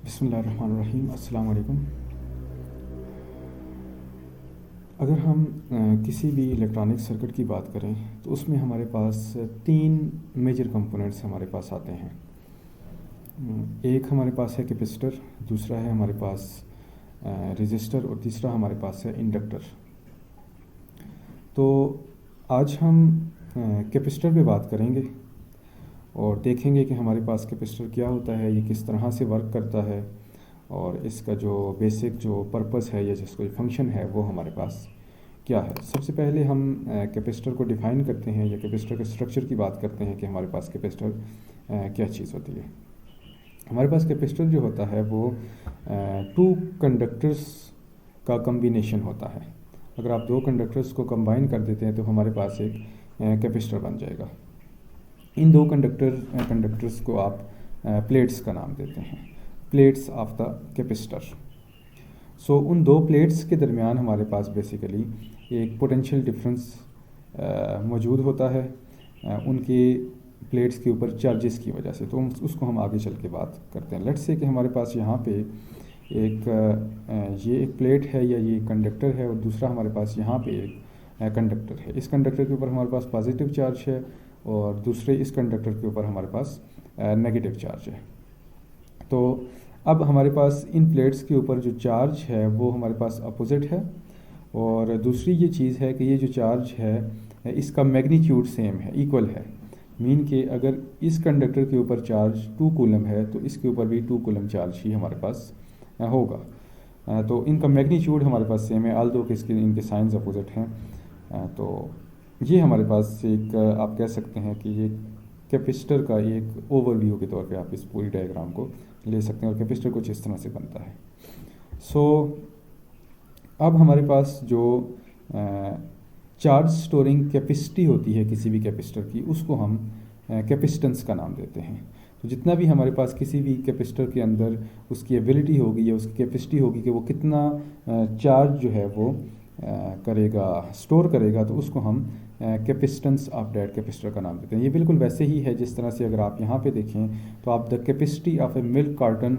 बिस्मिल्लाहिर्रहमानिर्रहीम। अस्सलाम वालेकुम। अगर हम किसी भी इलेक्ट्रॉनिक सर्किट की बात करें तो उसमें हमारे पास तीन मेजर कंपोनेंट्स हमारे पास आते हैं। एक हमारे पास है कैपेसिटर, दूसरा है हमारे पास रेजिस्टर और तीसरा हमारे पास है इंडक्टर। तो आज हम कैपेसिटर पे बात करेंगे और देखेंगे कि हमारे पास कैपेसिटर क्या होता है, ये किस तरह से वर्क करता है और इसका जो बेसिक जो पर्पस है या जिसको फंक्शन है वो हमारे पास क्या है। सबसे पहले हम कैपेसिटर को डिफ़ाइन करते हैं या कैपेसिटर के स्ट्रक्चर की बात करते हैं कि हमारे पास कैपेसिटर क्या चीज़ होती है। हमारे पास कैपेसिटर जो होता है वो टू कंडक्टर्स का कम्बिनेशन होता है। अगर आप दो कंडक्टर्स को कंबाइन कर देते हैं तो हमारे पास एक कैपेसिटर बन जाएगा। इन दो कंडक्टर्स को आप प्लेट्स का नाम देते हैं, प्लेट्स ऑफ द कैपेसिटर। सो उन दो प्लेट्स के दरमियान हमारे पास बेसिकली एक पोटेंशियल डिफरेंस मौजूद होता है उनके प्लेट्स के ऊपर चार्जेस की वजह से। तो उसको हम आगे चल के बात करते हैं। लेट्स से कि हमारे पास यहाँ पे ये एक प्लेट है या ये कंडक्टर है और दूसरा हमारे पास यहाँ पे एक कंडक्टर है। इस कंडक्टर के ऊपर हमारे पास पॉजिटिव चार्ज है और दूसरे इस कंडक्टर के ऊपर हमारे पास नेगेटिव चार्ज है। तो अब हमारे पास इन प्लेट्स के ऊपर जो चार्ज है वो हमारे पास अपोजिट है और दूसरी ये चीज़ है कि ये जो चार्ज है इसका मैग्नीट्यूड सेम है, इक्वल है। मीन कि अगर इस कंडक्टर के ऊपर चार्ज 2 कूलम है तो इसके ऊपर भी 2 कूलम चार्ज ही हमारे पास होगा। तो इनका मैग्नीट्यूड हमारे पास सेम है, आल्दो कि इनके साइंस अपोजिट हैं। तो ये हमारे पास एक आप कह सकते हैं कि ये कैपेसिटर का एक ओवरव्यू के तौर पे आप इस पूरी डायग्राम को ले सकते हैं और कैपेसिटर कुछ इस तरह से बनता है। सो अब हमारे पास जो चार्ज स्टोरिंग कैपेसिटी होती है किसी भी कैपेसिटर की, उसको हम कैपेसिटेंस का नाम देते हैं। तो जितना भी हमारे पास किसी भी कैपेसिटर के अंदर उसकी एबिलिटी होगी या उसकी कैपेसिटी होगी कि वो कितना चार्ज जो है वो करेगा, स्टोर करेगा, तो उसको हम कैपेसिटेंस ऑफ दैट कैपेसिटर का नाम देते हैं। ये बिल्कुल वैसे ही है जिस तरह से अगर आप यहाँ पे देखें तो आप the capacity of A milk carton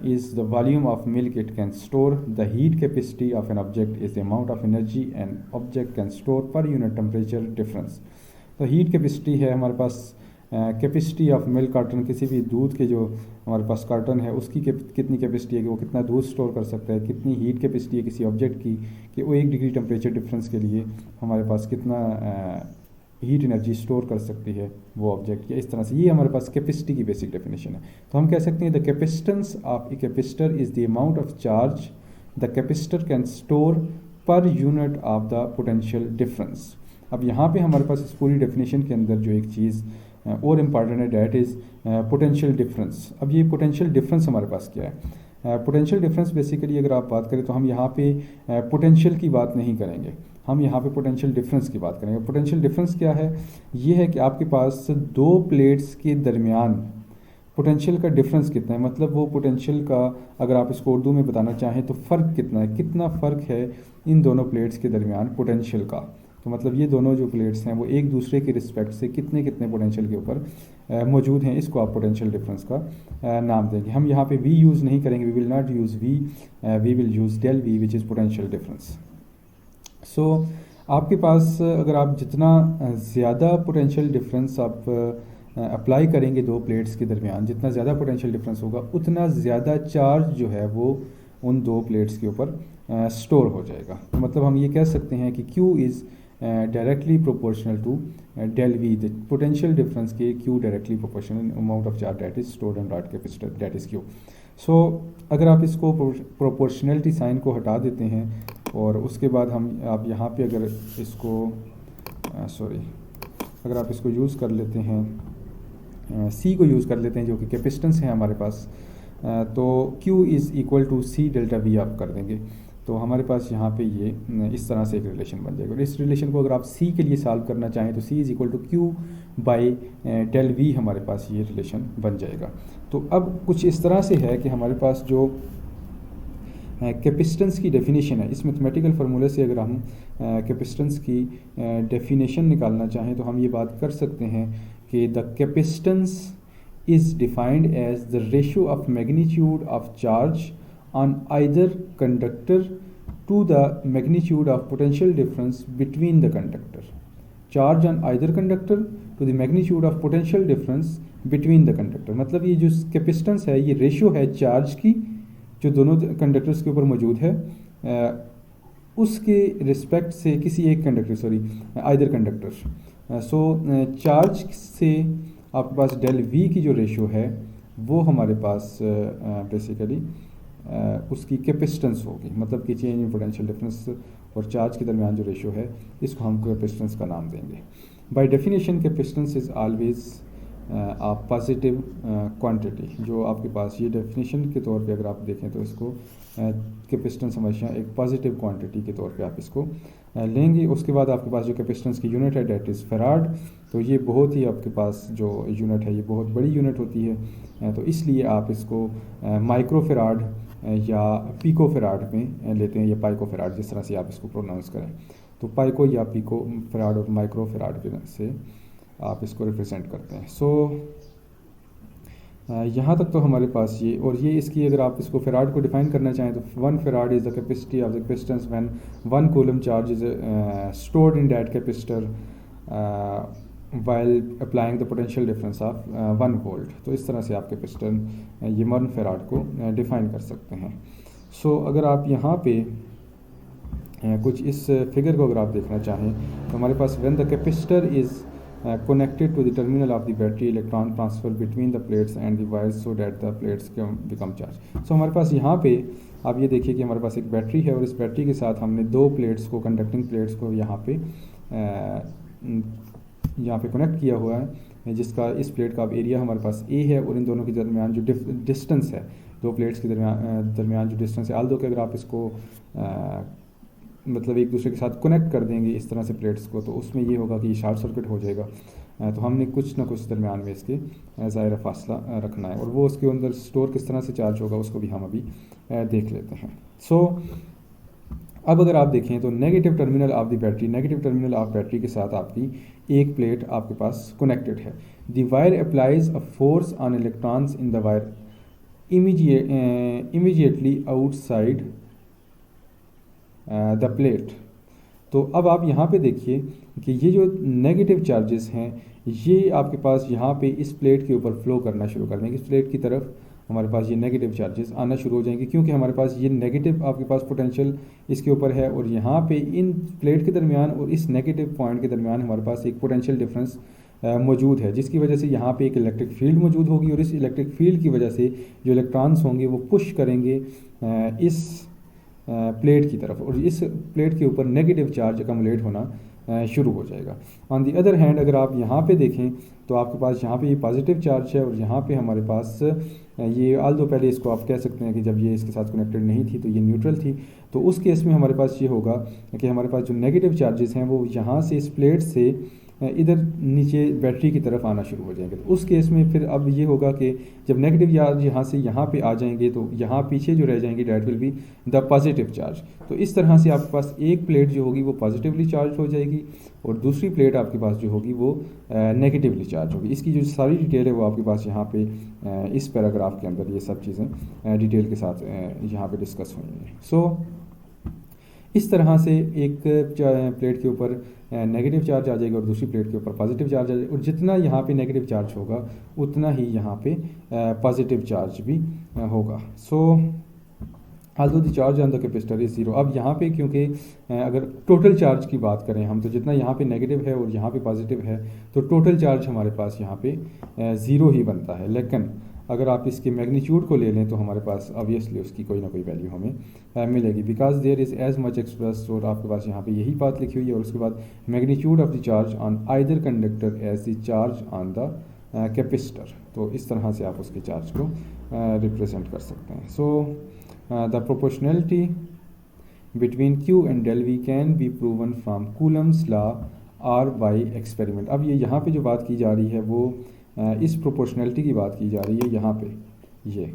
is the volume of milk it can store. The heat capacity of an object is the amount of energy an object can store per unit temperature difference. तो heat capacity है हमारे पास capacity of milk carton, किसी भी दूध के जो हमारे पास carton है उसकी कितनी कैपेसिटी है कि वो कितना दूध स्टोर कर सकता है, कितनी हीट कैपेसिटी है किसी ऑब्जेक्ट की कि वो 1 डिग्री टेम्परेचर डिफरेंस के लिए हमारे पास कितना हीट एनर्जी स्टोर कर सकती है वो ऑब्जेक्ट। या इस तरह से ये हमारे पास कैपेसिटी की बेसिक डेफिनेशन है। तो हम कह सकते हैं the capacitance of a capacitor is the amount of charge the capacitor can store per unit of the potential difference. अब यहाँ पे हमारे पास इस पूरी डेफिनेशन के अंदर जो एक चीज़ और इम्पॉर्टेंट है डैट इज़ पोटेंशियल डिफरेंस। अब ये पोटेंशियल डिफरेंस हमारे पास क्या है? पोटेंशियल डिफरेंस बेसिकली अगर आप बात करें तो हम यहाँ पे पोटेंशियल की बात नहीं करेंगे, हम यहाँ पे पोटेंशियल डिफरेंस की बात करेंगे। पोटेंशियल डिफरेंस क्या है? ये है कि आपके पास दो प्लेट्स के दरमियान पोटेंशियल का डिफरेंस कितना है, मतलब वो पोटेंशियल का अगर आप इसको उर्दू में बताना चाहें तो फ़र्क कितना है, कितना फ़र्क है इन दोनों प्लेट्स के दरमियान पोटेंशियल का। तो मतलब ये दोनों जो प्लेट्स हैं वो एक दूसरे के रिस्पेक्ट से कितने कितने पोटेंशियल के ऊपर मौजूद हैं, इसको आप पोटेंशियल डिफरेंस का नाम देंगे। हम यहाँ पे वी यूज़ नहीं करेंगे, we will not use we will use del V which is potential difference. So आपके पास अगर आप जितना ज़्यादा पोटेंशियल डिफरेंस आप अप्लाई करेंगे दो प्लेट्स के दरमियान, जितना ज़्यादा पोटेंशियल डिफरेंस होगा उतना ज़्यादा चार्ज जो है वो उन दो प्लेट्स के ऊपर स्टोर हो जाएगा। तो मतलब हम ये कह सकते हैं कि Q is directly proportional to del V, the potential difference के Q directly proportional amount of charge that is stored in that capacitor that is Q। So अगर आप इसको प्रोपोर्शनलिटी साइन को हटा देते हैं और उसके बाद आप यहाँ पे अगर इसको अगर आप इसको यूज़ कर लेते हैं, C को यूज़ कर लेते हैं जो कि कैपेसिटेंस है हमारे पास, तो Q is equal to C delta V आप कर देंगे तो हमारे पास यहाँ पे ये इस तरह से एक रिलेशन बन जाएगा। और इस रिलेशन को अगर आप C के लिए सॉल्व करना चाहें तो C is equal to Q by del V हमारे पास ये रिलेशन बन जाएगा। तो अब कुछ इस तरह से है कि हमारे पास जो कैपेसिटेंस की डेफिनेशन है, इस मैथमेटिकल फार्मूले से अगर हम कैपेसिटेंस की डेफिनेशन निकालना चाहें तो हम ये बात कर सकते हैं कि the capacitance is defined as the ratio of magnitude of charge on either conductor to the magnitude of potential difference between the conductor. Charge on either conductor to the magnitude of potential difference between the conductor. मतलब ये जो capacitance है ये ratio है charge की जो दोनों conductors के ऊपर मौजूद है उसके रिस्पेक्ट से किसी एक कंडक्टर आइदर कंडक्टर। सो चार्ज से आपके पास डेल वी की जो रेशियो है वो हमारे पास बेसिकली उसकी कैपेसिटेंस होगी, मतलब कि चेंज इन पोटेंशियल डिफरेंस और चार्ज के दरमियान जो रेशियो है इसको हम कैपेसिटेंस का नाम देंगे। By definition capacitance is always a positive quantity. जो आपके पास ये डेफिनेशन के तौर पे अगर आप देखें तो इसको कैपेसिटेंस हमेशा एक पॉजिटिव क्वांटिटी के तौर पे आप इसको लेंगे। उसके बाद आपके पास जो कैपेसिटेंस की यूनिट है डेट इज़ फैराड। तो ये बहुत ही आपके पास जो यूनिट है ये बहुत बड़ी यूनिट होती है, तो इसलिए आप इसको माइक्रो फैराड या पिको फैराड में लेते हैं या पाइको फैराड, जिस तरह से आप इसको प्रोनाउंस करें। तो पाइको या पिको फैराड और माइक्रो फैराड के से आप इसको रिप्रेजेंट करते हैं। सो यहाँ तक तो हमारे पास ये, और ये इसकी अगर आप इसको फैराड को डिफाइन करना चाहें तो 1 farad is the capacity of the capacitance when 1 coulomb charge is stored in that capacitor while applying the potential difference of 1 volt। तो इस तरह से आप कैपेसिटर ये 1 फैराड को डिफाइन कर सकते हैं। सो अगर आप यहाँ पे कुछ इस फिगर को अगर आप देखना चाहें तो हमारे पास when the capacitor is connected to the terminal of the battery, electron transfer between the plates and the wires so that the plates become charged। So हमारे पास यहाँ पे आप ये देखिए कि हमारे पास एक बैटरी है और इस बैटरी के साथ हमने दो प्लेट्स को, कंडक्टिंग प्लेट्स को यहाँ पे कनेक्ट किया हुआ है, जिसका इस प्लेट का अब एरिया हमारे पास ए है और इन दोनों के दरमियान जो डिस्टेंस है, दो प्लेट्स के दरमियान जो डिस्टेंस है, आल्दो कि अगर आप इसको मतलब एक दूसरे के साथ कनेक्ट कर देंगे इस तरह से प्लेट्स को, तो उसमें ये होगा कि ये शॉर्ट सर्किट हो जाएगा। तो हमने कुछ ना कुछ दरमियान में इसके ज़ाहिर फासला रखना है और वो उसके अंदर स्टोर किस तरह से चार्ज होगा उसको भी हम अभी देख लेते हैं। सो अब अगर आप देखें तो negative terminal of the battery, negative terminal of battery के साथ आपकी एक प्लेट आपके पास कनेक्टेड है। The wire applies a force on electrons in the wire immediately outside the plate. तो अब आप यहाँ पे देखिए कि ये जो नेगेटिव चार्जेस हैं ये आपके पास यहाँ पे इस प्लेट के ऊपर फ्लो करना शुरू कर देंगे। इस प्लेट की तरफ हमारे पास ये नेगेटिव चार्जेस आना शुरू हो जाएंगे क्योंकि हमारे पास ये नेगेटिव आपके पास पोटेंशियल इसके ऊपर है और यहाँ पे इन प्लेट के दरमियान और इस नेगेटिव पॉइंट के दरमियान हमारे पास एक पोटेंशियल डिफरेंस मौजूद है, जिसकी वजह से यहाँ पे एक इलेक्ट्रिक फील्ड मौजूद होगी और इस इलेक्ट्रिक फील्ड की वजह से जो इलेक्ट्रॉन्स होंगे वो पुश करेंगे इस प्लेट की तरफ और इस प्लेट के ऊपर नेगेटिव चार्ज अकमुलेट होना शुरू हो जाएगा। ऑन दी अदर हैंड अगर आप यहाँ पे देखें तो आपके पास यहाँ पे ये पॉजिटिव चार्ज है और यहाँ पे हमारे पास ये आल्दो पहले इसको आप कह सकते हैं कि जब ये इसके साथ कनेक्टेड नहीं थी तो ये न्यूट्रल थी, तो उस केस में हमारे पास ये होगा कि हमारे पास जो नेगेटिव चार्जेस हैं वो यहाँ से इस प्लेट से इधर नीचे बैटरी की तरफ आना शुरू हो जाएंगे। तो उस केस में फिर अब ये होगा कि जब नेगेटिव चार्ज यहाँ से यहाँ पे आ जाएंगे तो यहाँ पीछे जो रह जाएंगे that will be the positive charge. तो इस तरह से आपके पास एक प्लेट जो होगी वो पॉजिटिवली चार्ज हो जाएगी और दूसरी प्लेट आपके पास जो होगी वो नेगेटिवली चार्ज होगी। इसकी जो सारी डिटेल है वो आपके पास यहाँ पे इस पैराग्राफ के अंदर ये सब चीज़ें डिटेल के साथ यहाँ पे डिस्कस होंगी। सो इस तरह से एक प्लेट के ऊपर नेगेटिव चार्ज आ जाएगा और दूसरी प्लेट के ऊपर पॉजिटिव चार्ज आ जाएगा और जितना यहाँ पे नेगेटिव चार्ज होगा उतना ही यहाँ पे पॉजिटिव चार्ज भी होगा। So although the charge on the capacitor is zero. अब यहाँ पे क्योंकि अगर टोटल चार्ज की बात करें हम तो जितना यहाँ पे नेगेटिव है और यहाँ पे पॉजिटिव है तो टोटल चार्ज हमारे पास यहाँ पे ज़ीरो ही बनता है, लेकिन अगर आप इसके मैग्नीट्यूड को ले लें तो हमारे पास ऑब्वियसली उसकी कोई ना कोई वैल्यू हमें मिलेगी because there is as much express. और आपके पास यहाँ पे यही बात लिखी हुई है और उसके बाद magnitude of the charge on either conductor as the charge on the capacitor. तो इस तरह से आप उसके चार्ज को रिप्रेजेंट कर सकते हैं। So the proportionality between Q and del V can be proven from Coulomb's law और बाई एक्सपेरिमेंट। अब ये यहाँ पे जो बात की जा रही है वो इस प्रोपोर्शनैलिटी की बात की जा रही है यहाँ पे ये,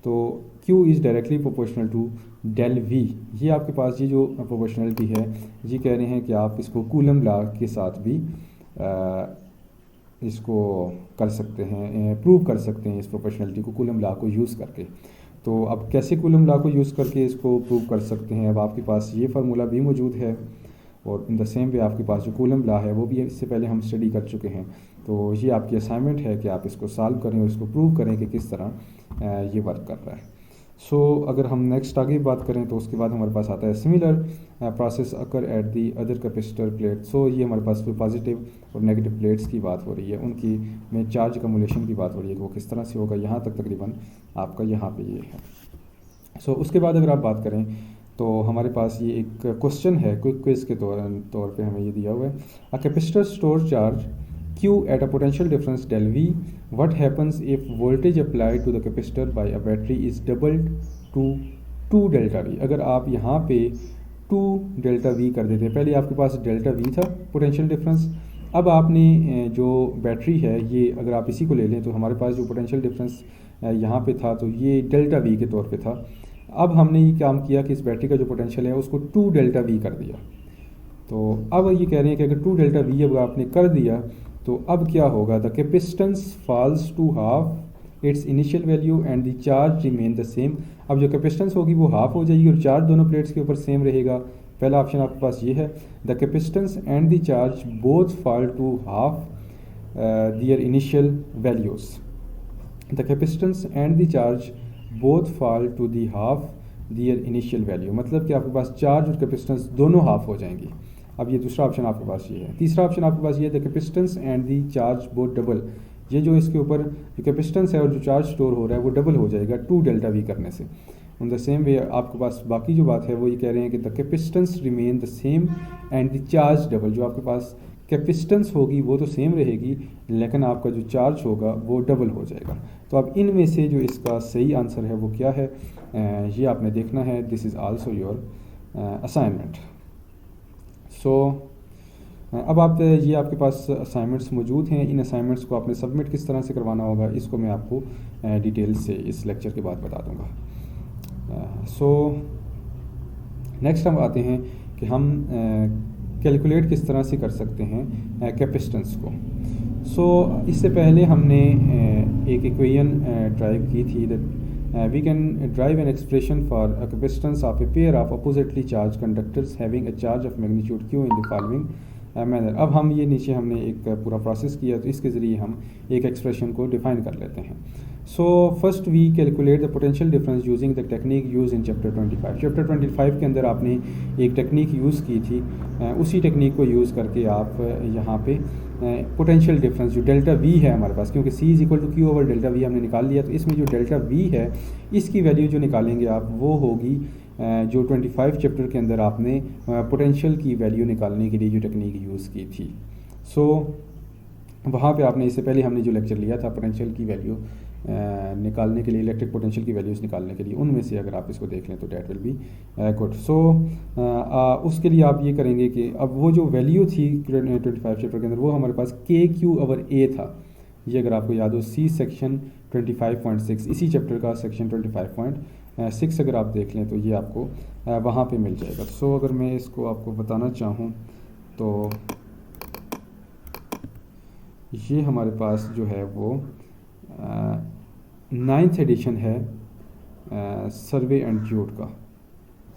तो Q is directly proportional to del V। ये आपके पास ये जो प्रोपोर्शनैलिटी है ये कह रहे हैं कि आप इसको कूलम लॉ के साथ भी इसको कर सकते हैं, प्रूव कर सकते हैं इस प्रोपोर्शनलिटी को कूलम लॉ को यूज़ करके। तो अब कैसे कूलम लॉ को यूज़ करके इसको प्रूव कर सकते हैं, अब आपके पास ये फार्मूला भी मौजूद है और इन द सेम वे आपके पास जो कूलम लॉ है वो भी इससे पहले हम स्टडी कर चुके हैं। तो ये आपकी असाइनमेंट है कि आप इसको सॉल्व करें और इसको प्रूव करें कि किस तरह ये वर्क कर रहा है। सो अगर हम नेक्स्ट आगे बात करें तो उसके बाद हमारे पास आता है similar process occur at the other capacitor plate. So ये हमारे पास पॉजिटिव और नेगेटिव प्लेट्स की बात हो रही है, उनकी में चार्ज कम्युलेशन की बात हो रही है कि वो किस तरह से होगा। यहाँ तक तकरीबन आपका यहाँ पे ये है। सो उसके बाद अगर आप बात करें तो हमारे पास ये एक क्वेश्चन है, क्विक क्विज के तौर पे हमें ये दिया हुआ है। A capacitor store charge Q at a potential difference del V. What happens if voltage applied to the capacitor by a battery is doubled to 2 delta V? अगर आप यहाँ पे 2 डेल्टा V कर देते हैं, पहले आपके पास डेल्टा V था पोटेंशियल डिफरेंस, अब आपने जो बैटरी है ये अगर आप इसी को ले लें तो हमारे पास जो पोटेंशियल डिफरेंस यहाँ पे था तो ये डेल्टा V के तौर पे था। अब हमने ये काम किया कि इस बैटरी का जो पोटेंशियल है उसको 2 डेल्टा V कर दिया। तो अब ये कह रहे हैं कि अगर 2 डेल्टा V अब आपने कर दिया तो अब क्या होगा, the capacitance falls to half its initial value and the charge remain the same. अब जो कैपेसिटेंस होगी वो हाफ हो जाएगी और चार्ज दोनों प्लेट्स के ऊपर सेम रहेगा। पहला ऑप्शन आपके पास ये है, the capacitance and the charge both fall to half their initial values. The capacitance and the charge both fall to the half their initial value, मतलब कि आपके पास चार्ज और कैपेसिटेंस दोनों हाफ हो जाएंगी। अब ये दूसरा ऑप्शन आपके पास ये है। तीसरा ऑप्शन आपके पास ये है, the capacitance and the charge both double. ये जो इसके ऊपर जो कैपेसिटेंस है और जो चार्ज स्टोर हो रहा है वो डबल हो जाएगा 2 डेल्टा V करने से। इन द सेम वे आपके पास बाकी जो बात है वो ये कह रहे हैं कि the capacitance remain the same and the charge double. जो आपके पास कैपेसिटेंस होगी वो तो सेम रहेगी लेकिन आपका जो चार्ज होगा वो डबल हो जाएगा। तो अब इनमें से जो इसका सही आंसर है वो क्या है, ये आपने देखना है। This is also your assignment. So अब आप ये आपके पास असाइनमेंट्स मौजूद हैं, इन असाइनमेंट्स को आपने सबमिट किस तरह से करवाना होगा इसको मैं आपको डिटेल से इस लेक्चर के बाद बता दूंगा। सो नेक्स्ट हम आते हैं कि हम कैलकुलेट किस तरह से कर सकते हैं कैपेसिटेंस को। सो इससे पहले हमने एक इक्वेशन ड्राइव की थी, that we can drive an expression for a capacitance of a pair of oppositely charge conductors having a charge of magnitude Q in the following manner. अब हम ये नीचे हमने एक पूरा प्रोसेस किया तो इसके ज़रिए हम एक एक्सप्रेशन को डिफाइन कर लेते हैं। So first we calculate the potential difference using the technique use in chapter 25। Chapter 25 के अंदर आपने एक टेक्निक यूज़ की थी, उसी टेक्निक को यूज़ करके आप यहाँ पे पोटेंशियल डिफरेंस जो डेल्टा V है हमारे पास, क्योंकि C is equal to Q over delta V हमने निकाल लिया, तो इसमें जो डेल्टा V है इसकी वैल्यू जो निकालेंगे आप वो होगी जो 25 चैप्टर के अंदर आपने पोटेंशियल की वैल्यू निकालने के लिए जो टेक्निक यूज़ की थी। सो वहाँ पे आपने इससे पहले हमने जो लेक्चर लिया था पोटेंशियल की वैल्यू निकालने के लिए, इलेक्ट्रिक पोटेंशियल की वैल्यूज़ निकालने के लिए, उनमें से अगर आप इसको देख लें तो डैट विल बी गुड। सो उसके लिए आप ये करेंगे कि अब वो जो वैल्यू थी 25 चैप्टर के अंदर वो हमारे पास KQ ओवर A था। ये अगर आपको याद हो C सेक्शन 25.6, इसी चैप्टर का सेक्शन 25.6 अगर आप देख लें तो ये आपको वहाँ पे मिल जाएगा। सो अगर मैं इसको आपको बताना चाहूँ तो ये हमारे पास जो है वो 9th एडिशन है सर्वे एंड ड्यूट का,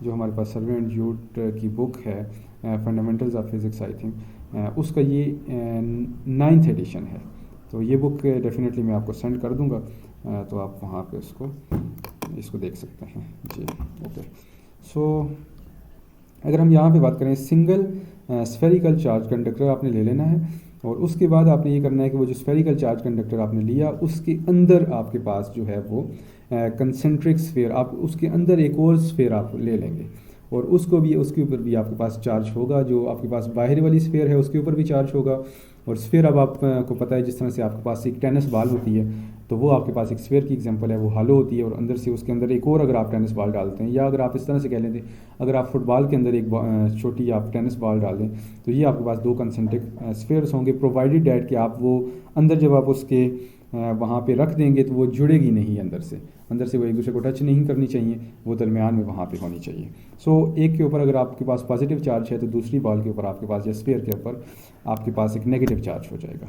जो हमारे पास सर्वे एंड ड्यूट की बुक है fundamentals of physics I think, उसका ये 9th एडिशन है। तो ये बुक डेफिनेटली मैं आपको सेंड कर दूंगा, तो आप वहाँ पे इसको देख सकते हैं जी। ओके, सो अगर हम यहाँ पे बात करें, सिंगल स्फेरिकल चार्ज कंडक्टर आपने ले लेना है और उसके बाद आपने ये करना है कि वो जो स्फेरिकल चार्ज कंडक्टर आपने लिया उसके अंदर आपके पास जो है वो कंसेंट्रिक स्फीयर, आप उसके अंदर एक और स्फीयर आप ले लेंगे और उसको भी, उसके ऊपर भी आपके पास चार्ज होगा। जो आपके पास बाहर वाली स्फीयर है उसके ऊपर भी चार्ज होगा। और स्फीयर अब आपको पता है जिस तरह से आपके पास एक टेनिस बॉल होती है तो वो आपके पास एक स्फीयर की एग्जांपल है, वो हालो होती है और अंदर से उसके अंदर एक और अगर आप टेनिस बॉल डालते हैं, या अगर आप इस तरह से कह लेते अगर आप फुटबॉल के अंदर एक छोटी आप टेनिस बॉल डाल दें तो ये आपके पास 2 कंसेंट्रिक स्फीयर्स होंगे, प्रोवाइडेड डैट कि आप वो अंदर जब आप उसके वहाँ पे रख देंगे तो वो जुड़ेगी नहीं अंदर से वो एक दूसरे को टच नहीं करनी चाहिए, वो दरमियान में वहाँ पे होनी चाहिए। सो एक के ऊपर अगर आपके पास पॉजिटिव चार्ज है तो दूसरी बॉल के ऊपर आपके पास या स्फीयर के ऊपर आपके पास एक नेगेटिव चार्ज हो जाएगा।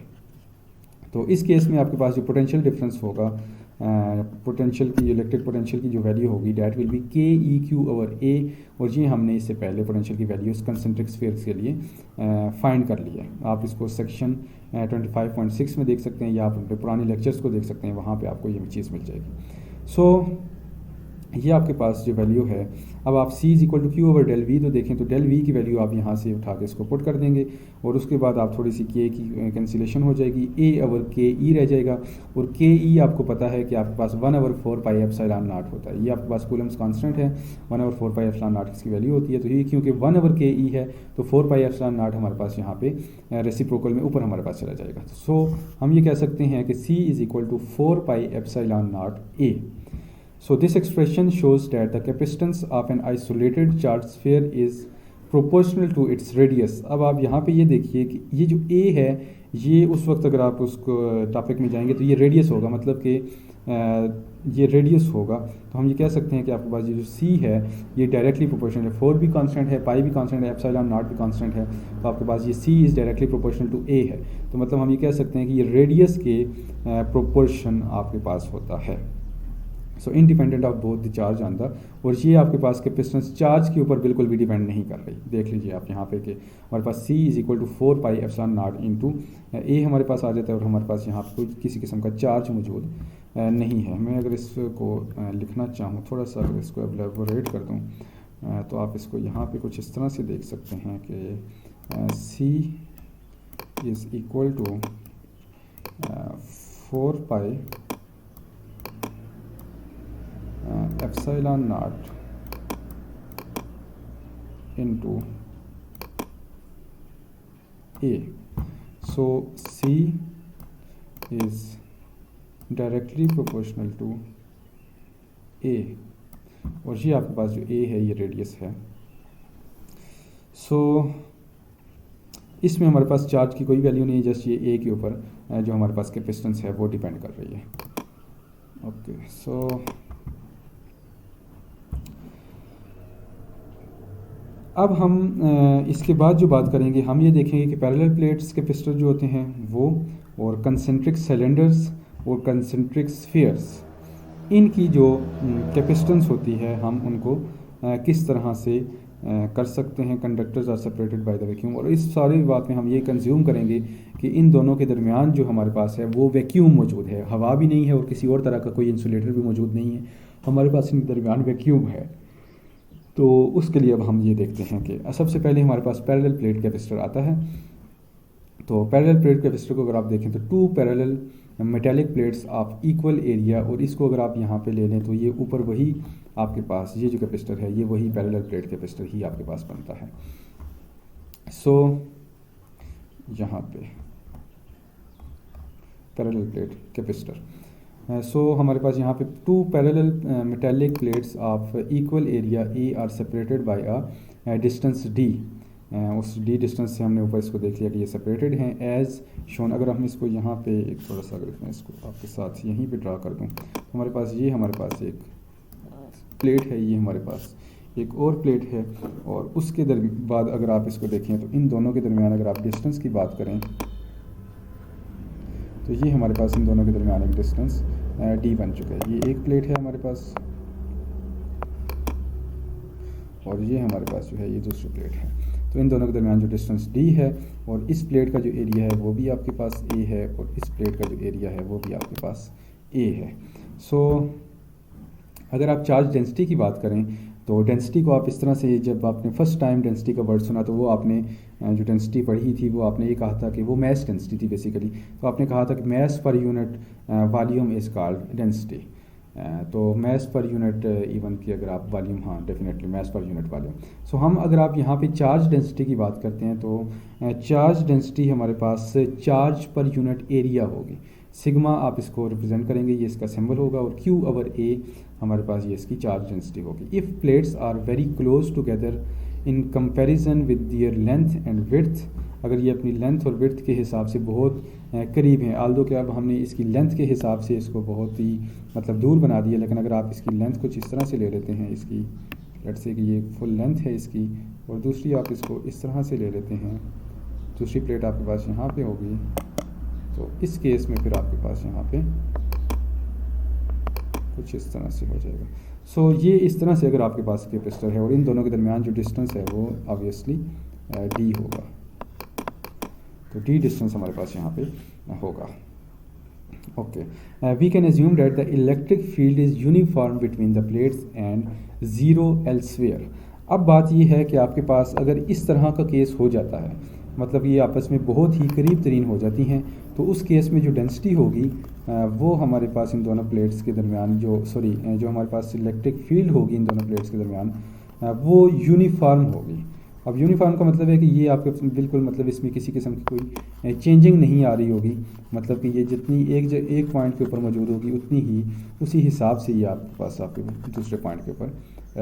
तो इस केस में आपके पास जो पोटेंशियल डिफरेंस होगा, पोटेंशियल की इलेक्ट्रिक पोटेंशियल की जो वैल्यू होगी डेट विल बी KEQ/A, और ये हमने इससे पहले पोटेंशियल की वैल्यूज कंसेंट्रिक स्फीयर्स के लिए फाइंड कर लिया है। आप इसको सेक्शन 25.6 में देख सकते हैं, या आप अपने पुराने लेक्चर्स को देख सकते हैं, वहाँ पे आपको ये चीज़ मिल जाएगी। सो ये आपके पास जो वैल्यू है, अब आप C=Q/del V तो देखें तो del V की वैल्यू आप यहाँ से उठा के इसको पुट कर देंगे, और उसके बाद आप थोड़ी सी K की कैंसिलेशन हो जाएगी, A/KE रह जाएगा, और KE आपको पता है कि आपके पास 1/4πε0 होता है। ये आपके पास कूलम्स कांस्टेंट है, 1/4πε0 इसकी वैल्यू होती है। तो ये क्योंकि 1/KE है तो 4πε0 हमारे पास यहाँ पे रेसिप्रोकल में ऊपर हमारे पास चला जाएगा। सो हम ये कह सकते हैं कि C=4πε0A। So this expression shows that the capacitance of an isolated charged sphere is proportional to its radius। अब आप यहाँ पे ये देखिए कि ये जो A है, ये उस वक्त अगर आप उसको टॉपिक में जाएंगे तो ये रेडियस होगा, मतलब कि ये रेडियस होगा। तो हम ये कह सकते हैं कि आपके पास ये जो C है ये डायरेक्टली प्रोपोर्शनल है, 4 भी कांस्टेंट है, पाई भी कांस्टेंट है, ε0 भी कांस्टेंट है, तो आपके पास ये C is directly proportional to A है। तो मतलब हम ये कह सकते हैं कि ये रेडियस के प्रोपोर्शन आपके पास होता है। सो independent of both the charge on the, और ये आपके पास कैपेसिटेंस चार्ज के ऊपर बिल्कुल भी डिपेंड नहीं कर रही। देख लीजिए आप यहाँ पे कि हमारे पास C=4πε0 इंटू A हमारे पास आ जाता है, और हमारे पास यहाँ पर कोई किसी किस्म का चार्ज मौजूद नहीं है। मैं अगर इसको लिखना चाहूँ, थोड़ा सा अगर इसको एलेबोरेट कर दूँ तो आप इसको यहाँ पे कुछ इस तरह से देख सकते हैं कि C=4πε0 into A। So C is directly proportional to A, और ये आपके पास जो A है ये रेडियस है। सो इसमें हमारे पास चार्ज की कोई वैल्यू नहीं है, जस्ट ये A के ऊपर जो हमारे पास कैपेसिटेंस है वो डिपेंड कर रही है। ओके, सो अब हम इसके बाद जो बात करेंगे, हम ये देखेंगे कि पैरेलल प्लेट्स कैपेसिटर जो होते हैं वो, और कंसेंट्रिक सिलेंडर्स और कंसेंट्रिक स्फीयर्स, इनकी जो कैपेसिटेंस होती है हम उनको किस तरह से कर सकते हैं। Conductors are separated by the vacuum, और इस सारी बात में हम ये कंज्यूम करेंगे कि इन दोनों के दरमियान जो हमारे पास है वो वैक्यूम मौजूद है, हवा भी नहीं है और किसी और तरह का कोई इंसुलेटर भी मौजूद नहीं है, हमारे पास इनके दरमियान वैक्यूम है। तो उसके लिए अब हम ये देखते हैं कि सबसे पहले हमारे पास पैरेलल प्लेट कैपेसिटर आता है। तो पैरेलल प्लेट कैपेसिटर को अगर आप देखें तो 2 parallel metallic plates of equal area, और इसको अगर आप यहाँ पे ले लें तो ये ऊपर वही आपके पास ये जो कैपेसिटर है ये वही पैरेलल प्लेट कैपेसिटर ही आपके पास बनता है। सो यहाँ पे पैरेलल प्लेट कैपेसिटर, सो हमारे पास यहाँ पे 2 parallel metallic plates of equal area A are separated by a distance D। उस D डिस्टेंस से हमने ऊपर इसको देख लिया कि ये सेपरेटेड हैं एज शोन। अगर हम इसको यहाँ पे एक थोड़ा सा अगर मैं इसको आपके साथ यहीं पे ड्रा कर दूँ तो हमारे पास ये हमारे पास एक प्लेट है, ये हमारे पास एक और प्लेट है, और उसके बाद अगर आप इसको देखें तो इन दोनों के दरमियान अगर आप डिस्टेंस की बात करें तो ये हमारे पास इन दोनों के दरमियान एक डिस्टेंस D बन चुका है। ये एक प्लेट है हमारे पास, और ये हमारे पास जो है ये दूसरी प्लेट है। तो इन दोनों के दरमियान जो डिस्टेंस D है, और इस प्लेट का जो एरिया है वो भी आपके पास A है, और इस प्लेट का जो एरिया है वो भी आपके पास A है। सो अगर आप चार्ज डेंसिटी की बात करें तो डेंसिटी को आप इस तरह से, जब आपने फर्स्ट टाइम डेंसिटी का वर्ड सुना तो वो आपने जो डेंसिटी पढ़ी थी वो आपने ये कहा था कि वो मैस डेंसिटी थी बेसिकली। तो आपने कहा था कि mass per unit volume is called density. तो मैस पर यूनिट इवन की अगर आप वॉल्यूम, हाँ definitely mass per unit volume. So हम अगर आप यहाँ पे चार्ज डेंसिटी की बात करते हैं तो चार्ज डेंसिटी हमारे पास चार्ज पर यूनिट एरिया होगी। सिग्मा आप इसको रिप्रेजेंट करेंगे, ये इसका सिंबल होगा, और Q/A हमारे पास ये इसकी चार्ज डेंसिटी होगी। If plates are very close together in comparison with their length and width, अगर ये अपनी लेंथ और विड्थ के हिसाब से बहुत करीब हैं, आल्दो कि अब हमने इसकी लेंथ के हिसाब से इसको बहुत ही मतलब दूर बना दिया, लेकिन अगर आप इसकी लेंथ कुछ इस तरह से ले लेते हैं, इसकी लेट्स से कि ये फुल लेंथ है इसकी, और दूसरी आप इसको इस तरह से ले लेते हैं, दूसरी प्लेट आपके पास यहाँ पे होगी, तो इस केस में फिर आपके पास यहाँ पे कुछ इस तरह से हो जाएगा। सो ये इस तरह से अगर आपके पास कैपेसिटर है और इन दोनों के दरमियान जो डिस्टेंस है वो ऑब्वियसली डी होगा, तो डी डिस्टेंस हमारे पास यहाँ पे होगा। Okay, we can assume that the electric field is uniform between the plates and zero elsewhere. अब बात ये है कि आपके पास अगर इस तरह का केस हो जाता है, मतलब ये आपस में बहुत ही करीब तरीन हो जाती हैं, तो उस केस में जो डेंसिटी होगी वो हमारे पास इन दोनों प्लेट्स के दरमियान जो हमारे पास इलेक्ट्रिक फील्ड होगी इन दोनों प्लेट्स के दरमियान वो यूनिफॉर्म होगी। अब यूनिफॉर्म का मतलब है कि ये आपके बिल्कुल मतलब इसमें किसी किस्म की कोई चेंजिंग नहीं आ रही होगी, मतलब कि ये जितनी एक पॉइंट के ऊपर मौजूद होगी उतनी ही उसी हिसाब से ये आपके पास आपके दूसरे पॉइंट के ऊपर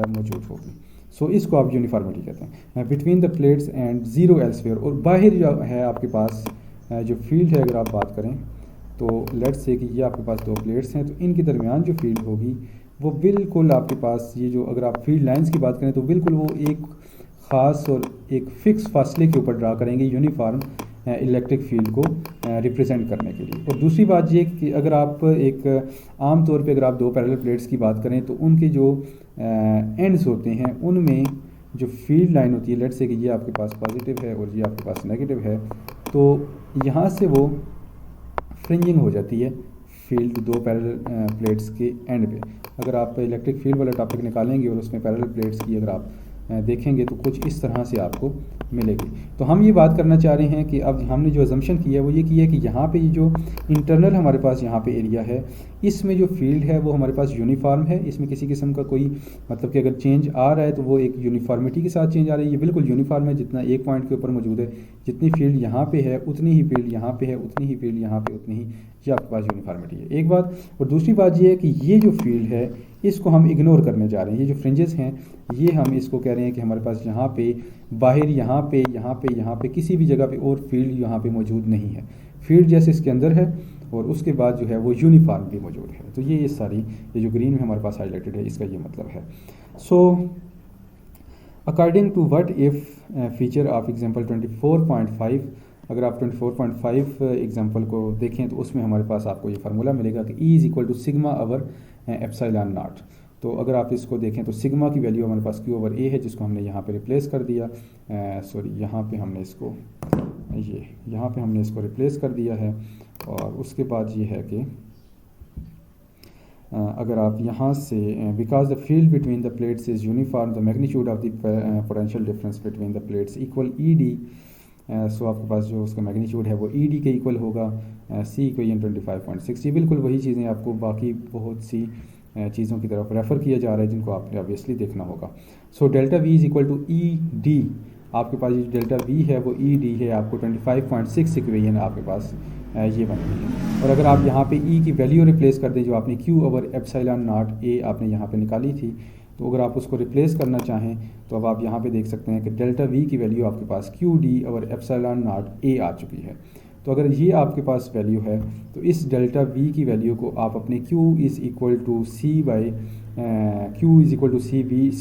मौजूद होगी। सो इसको आप यूनिफॉर्मिटी कहते हैं between the plates and zero elsewhere. और बाहर जो है आपके पास जो फील्ड है, अगर आप बात करें तो लेट्स से कि ये आपके पास दो प्लेट्स हैं, तो इनके दरमियान जो फील्ड होगी वो बिल्कुल आपके पास ये जो अगर आप फील्ड लाइंस की बात करें तो बिल्कुल वो एक ख़ास और एक फ़िक्स फासले के ऊपर ड्रा करेंगे यूनिफॉर्म इलेक्ट्रिक फील्ड को रिप्रेजेंट करने के लिए। और दूसरी बात ये कि अगर आप एक आम तौर पे अगर आप दो पैरेलल प्लेट्स की बात करें तो उनके जो एंड्स होते हैं उनमें जो फील्ड लाइन होती है, लेट्स से कि ये आपके पास पॉजिटिव है और ये आपके पास नेगेटिव है, तो यहाँ से वो फ्रिंजिंग हो जाती है फील्ड दो पैरेलल प्लेट्स के एंड पे। अगर आप इलेक्ट्रिक फील्ड वाला टॉपिक निकालेंगे और उसमें पैरेलल प्लेट्स की अगर आप देखेंगे तो कुछ इस तरह से आपको मिलेगी। तो हम ये बात करना चाह रहे हैं कि अब हमने जो अजम्पशन किया है वो ये किया कि यहाँ पे ये जो इंटरनल हमारे पास यहाँ पे एरिया है, इसमें जो फील्ड है वो हमारे पास यूनिफॉर्म है, इसमें किसी किस्म का कोई मतलब कि अगर चेंज आ रहा है तो वो एक यूनिफॉर्मिटी के साथ चेंज आ रही है। ये बिल्कुल यूनिफॉर्म है, जितना एक पॉइंट के ऊपर मौजूद है, जितनी फील्ड यहाँ पे है उतनी ही फील्ड यहाँ पे है, उतनी ही फील्ड यहाँ पे उतनी ही, ये आपके पास यूनिफॉर्मिटी है, एक बात। और दूसरी बात ये है कि ये जो फील्ड है इसको हम इग्नोर करने जा रहे हैं। ये जो फ्रिंजेस हैं ये हम इसको कह रहे हैं कि हमारे पास यहाँ पे बाहर यहाँ पे किसी भी जगह पे और फील्ड यहाँ पे मौजूद नहीं है। फील्ड जैसे इसके अंदर है और उसके बाद जो है वो यूनिफॉर्म भी मौजूद है। तो ये सारी ये जो ग्रीन में हमारे पास हाईलाइटेड है इसका ये मतलब है। So according to what if feature of example 24.5, अगर आप 24.5 एग्जांपल को देखें तो उसमें हमारे पास आपको ये फार्मूला मिलेगा कि E is equal to sigma over epsilon naught. तो अगर आप इसको देखें तो सिग्मा की वैल्यू हमारे पास Q ओवर A है, जिसको हमने यहाँ पे रिप्लेस कर दिया, यहाँ पे हमने इसको रिप्लेस कर दिया है। और उसके बाद ये है कि अगर आप यहाँ से because the field between the plates is uniform the magnitude of the potential difference between the plates equal ED। सो आपके पास जो उसका मैग्नीट्यूड है वो ED के इक्वल होगा, C इक्वेशन 25.6। ये बिल्कुल वही चीज़ें आपको बाकी बहुत सी चीज़ों की तरफ रेफ़र किया जा रहा है जिनको आपने ऑब्वियसली देखना होगा। So delta V is equal to ED, आपके पास ये डेल्टा V है वो ED है, आपको 25.6 इक्वेशन आपके पास ये बन रही है। और अगर आप यहाँ पे E की वैल्यू रिप्लेस कर दें जो आपने Q over epsilon naught A आपने यहाँ पे निकाली थी, तो अगर आप उसको रिप्लेस करना चाहें तो अब आप यहाँ पे देख सकते हैं कि डेल्टा V की वैल्यू आपके पास QD over epsilon naught A आ चुकी है। तो अगर ये आपके पास वैल्यू है तो इस डेल्टा V की वैल्यू को आप अपने Q is equal to C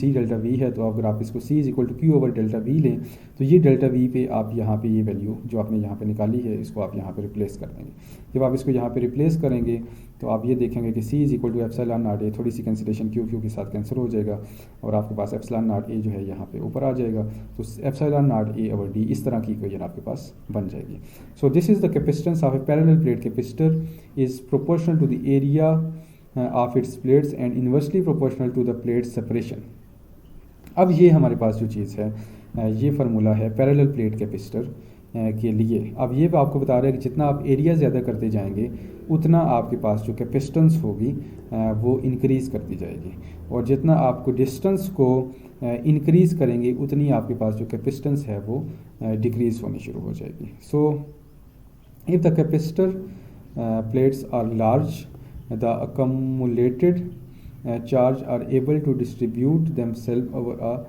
delta V है, तो अगर आप इसको C is equal to Q over delta V लें तो ये डेल्टा V पे आप यहाँ पे ये वैल्यू जो आपने यहाँ पे निकाली है इसको आप यहाँ पे रिप्लेस कर देंगे। जब आप इसको यहाँ पे रिप्लेस करेंगे तो आप ये देखेंगे कि C is equal to epsilon naught A, थोड़ी सी कैंसिलेशन Q के साथ कैंसिल हो जाएगा और आपके पास एप्सिलॉन नॉट A जो है यहाँ पे ऊपर आ जाएगा, तो epsilon naught A over D इस तरह की इक्वेशन आपके पास बन जाएगी। So this is the capacitance of a parallel plate. Capacitor is proportional to the area of its plates and inversely proportional to the plate separation. अब ये हमारे पास जो चीज़ है ये फार्मूला है पैरेलल प्लेट कैपेसिटर के लिए। अब ये आपको बता रहा है कि जितना आप एरिया ज़्यादा करते जाएंगे उतना आपके पास जो कैपेसिटेंस होगी वो इंक्रीज़ करती जाएगी, और जितना आपको डिस्टेंस को इंक्रीज़ करेंगे उतनी आपके पास जो कैपेसिटेंस है वो डिक्रीज़ होनी शुरू हो जाएगी। So if the capacitor plates are large the accumulated charge are able to distribute themselves over a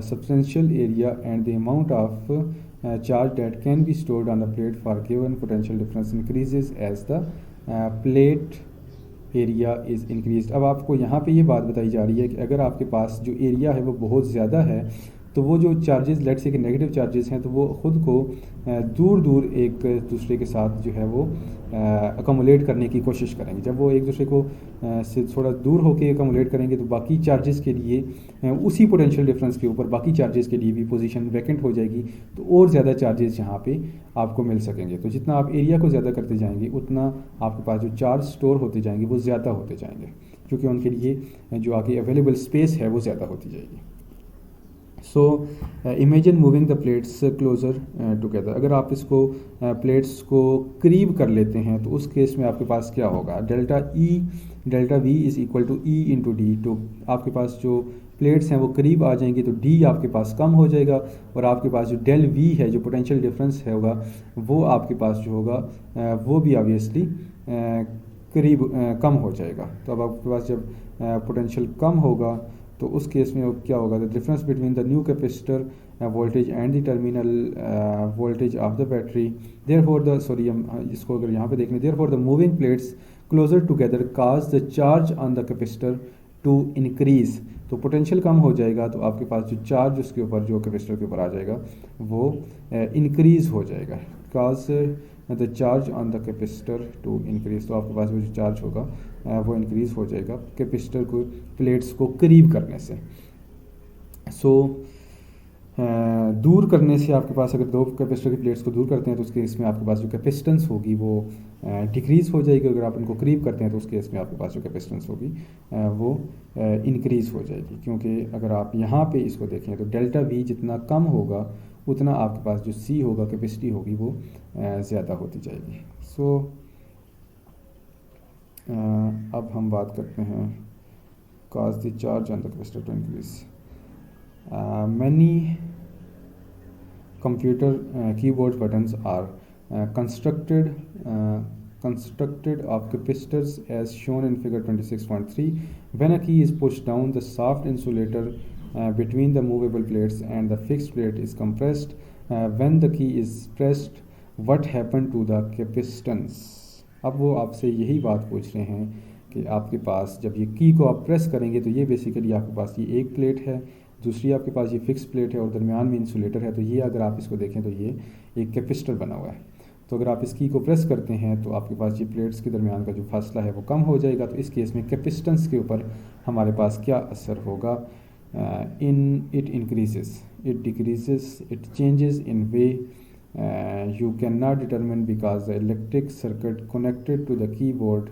substantial area, and the amount of charge that can be stored on the plate for given potential difference increases as the plate area is increased। अब आपको यहाँ पे ये बात बताई जा रही है कि अगर आपके पास जो एरिया है वो बहुत ज़्यादा है तो वो जो चार्जेस लेट्स से कि नेगेटिव चार्जेस हैं तो वो ख़ुद को दूर दूर एक दूसरे के साथ जो है वो अकोमोलेट करने की कोशिश करेंगे। जब वो एक दूसरे को से थोड़ा दूर होकर अकोमोलेट करेंगे तो बाकी चार्जेस के लिए उसी पोटेंशियल डिफरेंस के ऊपर बाकी चार्जेस के लिए भी पोजीशन वैकेंट हो जाएगी, तो और ज़्यादा चार्जेस यहाँ पे आपको मिल सकेंगे। तो जितना आप एरिया को ज़्यादा करते जाएंगे उतना आपके पास जो चार्ज स्टोर होते जाएंगे वो ज़्यादा होते जाएंगे, क्योंकि उनके लिए जो आगे अवेलेबल स्पेस है वो ज़्यादा होती जाएगी। So imagine moving the plates closer together. अगर आप इसको प्लेट्स को करीब कर लेते हैं तो उस केस में आपके पास क्या होगा, delta V is equal to E into D. तो आपके पास जो प्लेट्स हैं वो करीब आ जाएंगी तो डी आपके पास कम हो जाएगा, और आपके पास जो डेल वी है जो पोटेंशियल डिफरेंस है होगा वो आपके पास जो होगा वो भी ऑब्वियसली करीब कम हो जाएगा। तो अब आपके पास जब पोटेंशियल कम होगा तो उस केस में क्या होगा, the difference between the new capacitor voltage and the terminal voltage of the battery, therefore the हम इसको अगर यहाँ पे देख लें, therefore the moving plates closer together cause the charge on the capacitor to increase. तो पोटेंशियल कम हो जाएगा तो आपके पास जो चार्ज उसके ऊपर जो कैपेसिटर के ऊपर आ जाएगा वो इंक्रीज़ हो जाएगा, cause the charge on the capacitor to increase. तो आपके पास वो जो चार्ज होगा वो इंक्रीज़ हो जाएगा कैपेसिटर को प्लेट्स को करीब करने से। सो दूर करने से आपके पास अगर दो कैपेसिटर की प्लेट्स को दूर करते हैं तो उसके केस में आपके पास जो कैपेसिटेंस होगी वो डिक्रीज़ हो जाएगी। अगर आप इनको करीब करते हैं तो उस केस में आपके पास जो कैपेसिटेंस होगी वो इंक्रीज़ हो जाएगी, क्योंकि अगर आप यहाँ पे इसको देखें तो डेल्टा वी जितना कम होगा उतना आपके पास जो सी होगा कैपेसिटी होगी वो ज़्यादा होती जाएगी। सो अब हम बात करते हैं cause the charge on the capacitor to increase. Many computer keyboard buttons are constructed of capacitors as shown in figure 26.3. When a key is pushed down, the soft insulator between the movable plates and the fixed plate is compressed. When the key is pressed, what happened to the capacitance? अब वो आपसे यही बात पूछ रहे हैं कि आपके पास जब ये की को आप प्रेस करेंगे तो ये बेसिकली आपके पास ये एक प्लेट है, दूसरी आपके पास ये फिक्स प्लेट है और दरमियान में इंसुलेटर है। तो ये अगर आप इसको देखें तो ये एक कैपेसिटर बना हुआ है। तो अगर आप इस की को प्रेस करते हैं तो आपके पास ये प्लेट्स के दरमियान का जो फासला है वो कम हो जाएगा। तो इस केस में कैपेसिटेंस के ऊपर हमारे पास क्या असर होगा, it increases, it decreases, it changes in way you cannot determine because the electric circuit connected to the keyboard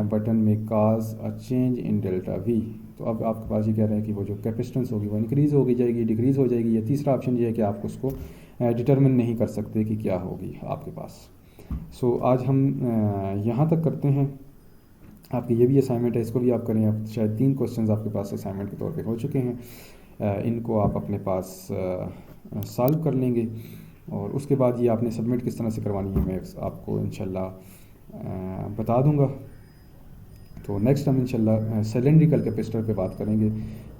button may cause a change in delta V। तो अब आपके पास ये कह रहे हैं कि वो जो कैपेसिटेंस होगी वो इंक्रीज़ होगी जाएगी, डिक्रीज़ हो जाएगी, या तीसरा ऑप्शन ये है कि आप उसको डिटरमिन नहीं कर सकते कि क्या होगी आपके पास। सो आज हम यहाँ तक करते हैं। आपकी ये भी असाइनमेंट है, इसको भी आप करें। आप शायद 3 क्वेश्चंस आपके पास असाइनमेंट के तौर पे हो चुके हैं, इनको आप अपने पास सॉल्व कर लेंगे और उसके बाद ये आपने सबमिट किस तरह से करवानी है मैं आपको इंशाल्लाह बता दूंगा। तो नेक्स्ट हम इंशाल्लाह सिलेंड्रिकल कैपेसिटर पे बात करेंगे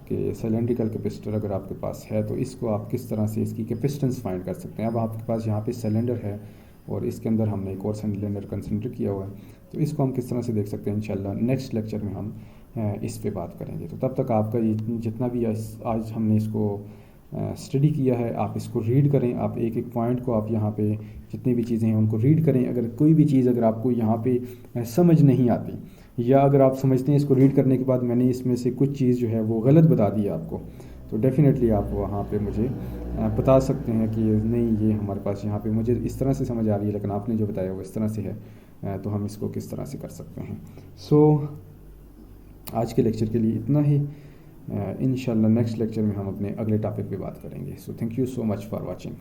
कि सिलेंड्रिकल कैपेसिटर अगर आपके पास है तो इसको आप किस तरह से इसकी कैपेसिटेंस फाइंड कर सकते हैं। अब आपके पास यहाँ पे सिलेंडर है और इसके अंदर हमने एक और सिलेंडर कंसिडर किया हुआ है, तो इसको हम किस तरह से देख सकते हैं इंशाल्लाह नेक्स्ट लेक्चर में हम इस पे बात करेंगे। तो तब तक आपका ये जितना भी आज हमने इसको स्टडी किया है आप इसको रीड करें। आप एक एक पॉइंट को आप यहाँ पे जितनी भी चीज़ें हैं उनको रीड करें। अगर कोई भी चीज़ अगर आपको यहाँ पे समझ नहीं आती, या अगर आप समझते हैं इसको रीड करने के बाद मैंने इसमें से कुछ चीज़ जो है वो गलत बता दी आपको, तो डेफ़िनेटली आप वहाँ पे मुझे बता सकते हैं कि नहीं ये हमारे पास यहाँ पे मुझे इस तरह से समझ आ रही है लेकिन आपने जो बताया वो इस तरह से है, तो हम इसको किस तरह से कर सकते हैं। सो आज के लेक्चर के लिए इतना ही। इंशाल्लाह नेक्स्ट लेक्चर में हम अपने अगले टॉपिक पे बात करेंगे। So thank you so much for watching.